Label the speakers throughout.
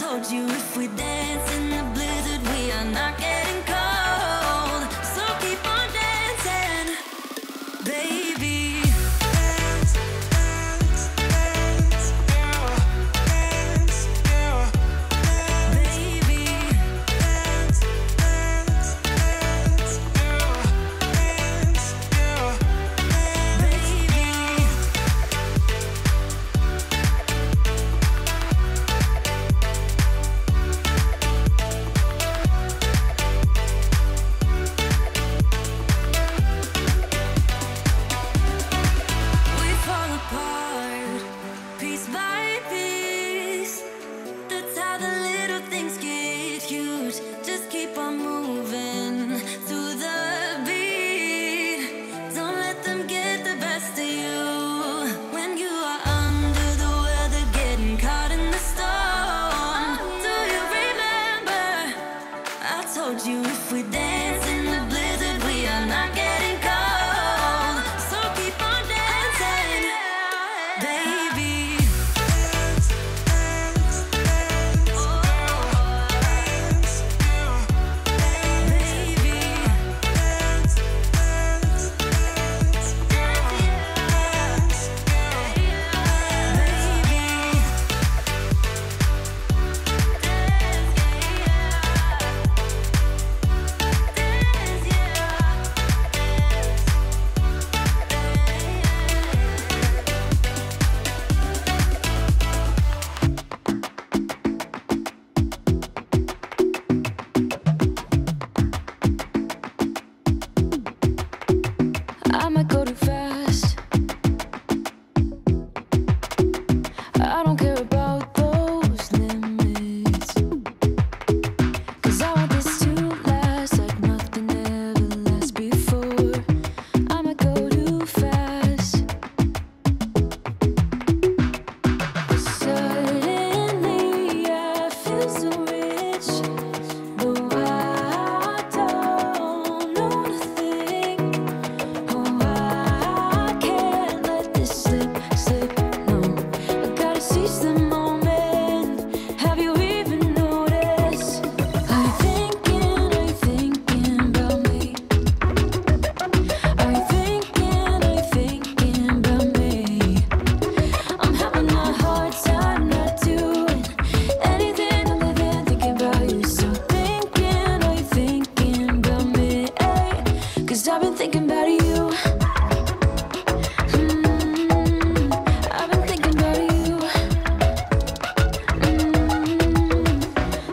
Speaker 1: told you if we dance in the blizzard, we are not getting cold. So keep on dancing, baby. Dance, dance, dance, yeah. Dance, yeah. Baby. Dance, dance, dance, yeah. Dance, yeah. Baby. We fall apart, piece by piece. That's how the little things get huge. Just keep on moving to the beat. Don't let them get the best of you. When you are under the weather, getting caught in the storm. Do you remember? I told you if we dance in the blizzard, we are not getting cold. So keep on dancing, baby. Dance, dance, dance, dance, baby. Dance, dance, dance, dance, I might go too fast. I don't care about those limits. 'Cause I want this to last like nothing ever lasts before. I might go too fast. Suddenly I feel so rich, though I don't know nothing. Oh, I can't let this slip, no. I gotta seize the moment. Have you even noticed? Are you thinking about me? Are you thinking about me? I'm having a hard time not doing anything other than thinking about you. So are you thinking about me? 'Cause I've been thinking about you. I've been thinking about you.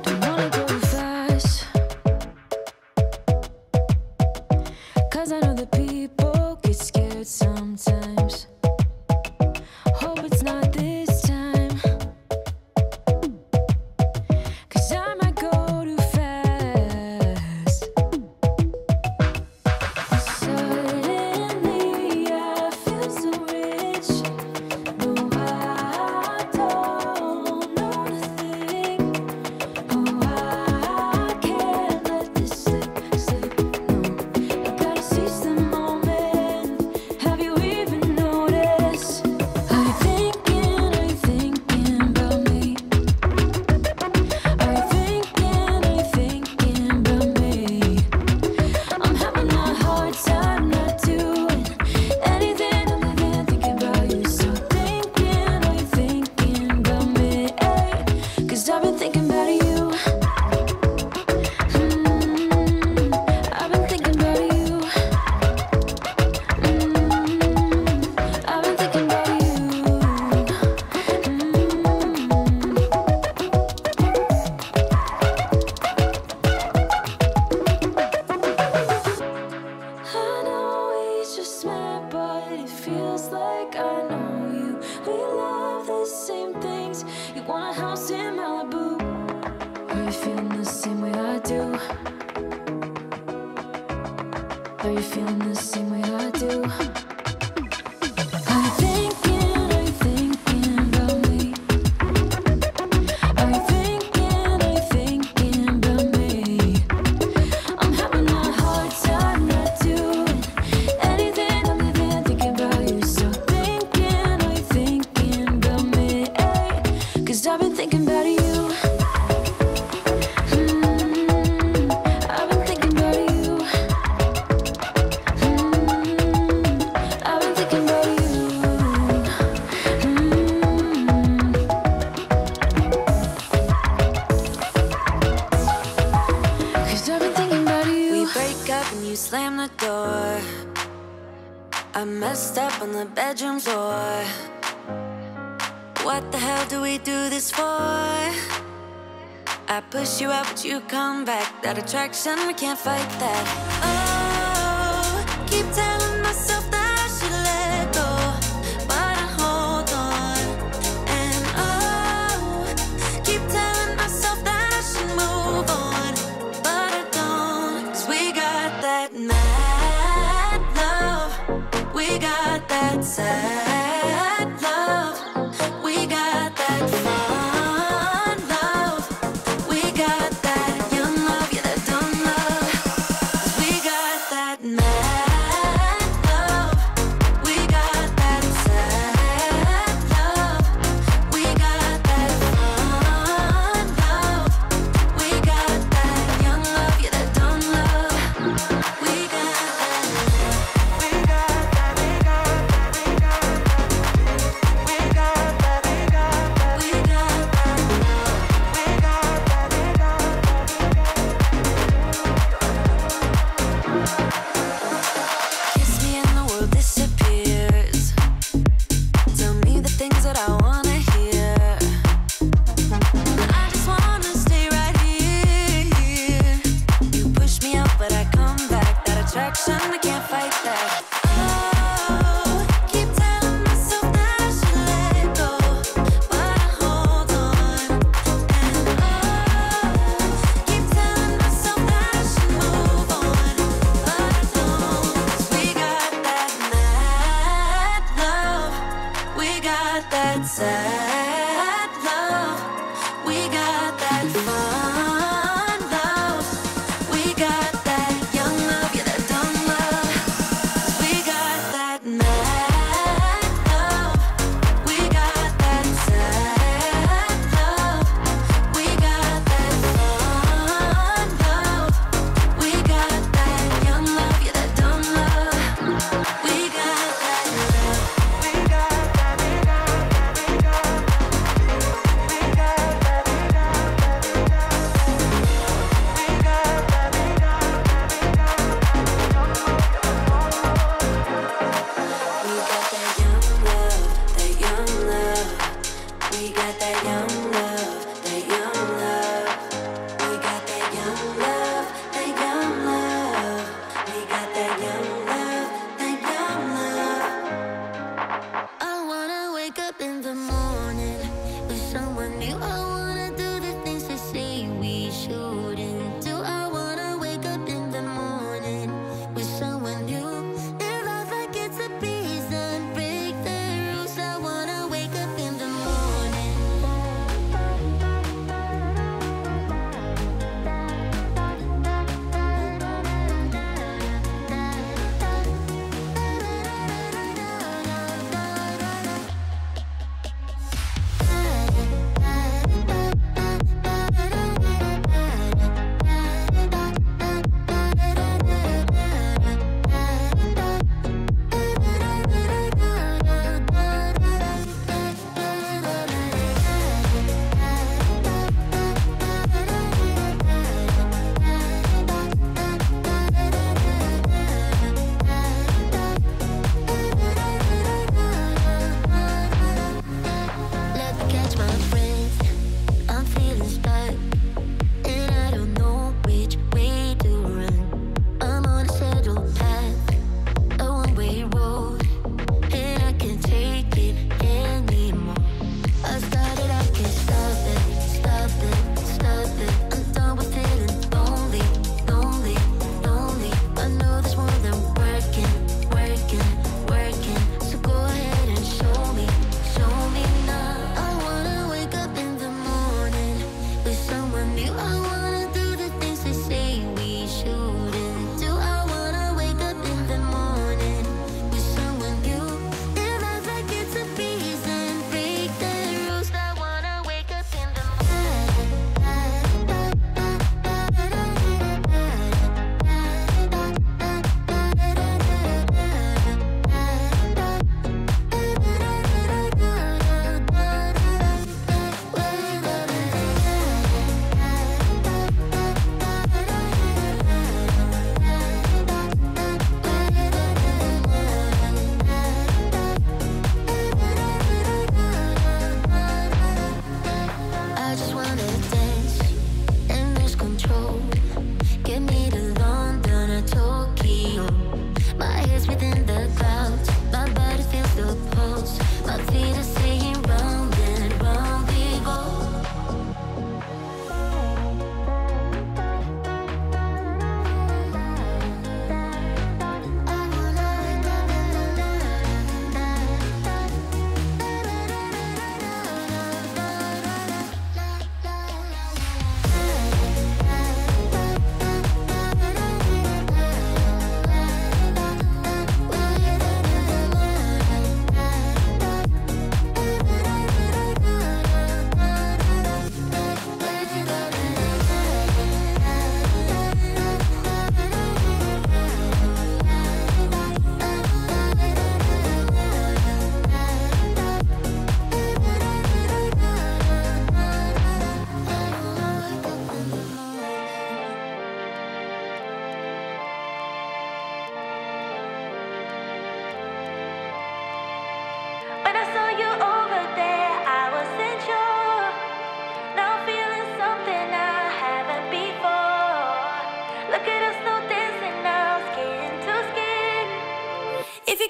Speaker 1: Don't wanna go too fast. 'Cause I know that people get scared sometimes. Hope it's not this time. 'Cause I might go too fast. Suddenly I feel so rich, though I don't know nothing. Oh, I can't let this slip, no. I gotta seize the moment. Have you even noticed? Are you thinking about me? Are you thinking about me? I'm having a hard time not doing anything other than thinking about you. So are you thinking about me? 'Cause I've been thinking about you. I've been thinking about you. I've been thinking about you. I know we just met, but it feels like I know you. We love the same things. You want a house in Malibu. Are you feeling the same way I do? Are you feeling the same way I do? Are you thinking about me? Are you thinking about me? I'm having a hard time not doing anything other than thinking about you. So are you thinking about me? 'Cause I've been thinking about you. the door. I messed up on the bedroom floor. What the hell do we do this for? I push you out, but you come back. That attraction, we can't fight that. Oh, keep telling myself that I should let go, but I hold on. And oh, keep telling myself that I should move on, but I don't. 'Cause we got that mad love, we got that sad love, we got that fun love, we got that young love, yeah, that dumb love. 'Cause we got that mad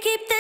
Speaker 1: keep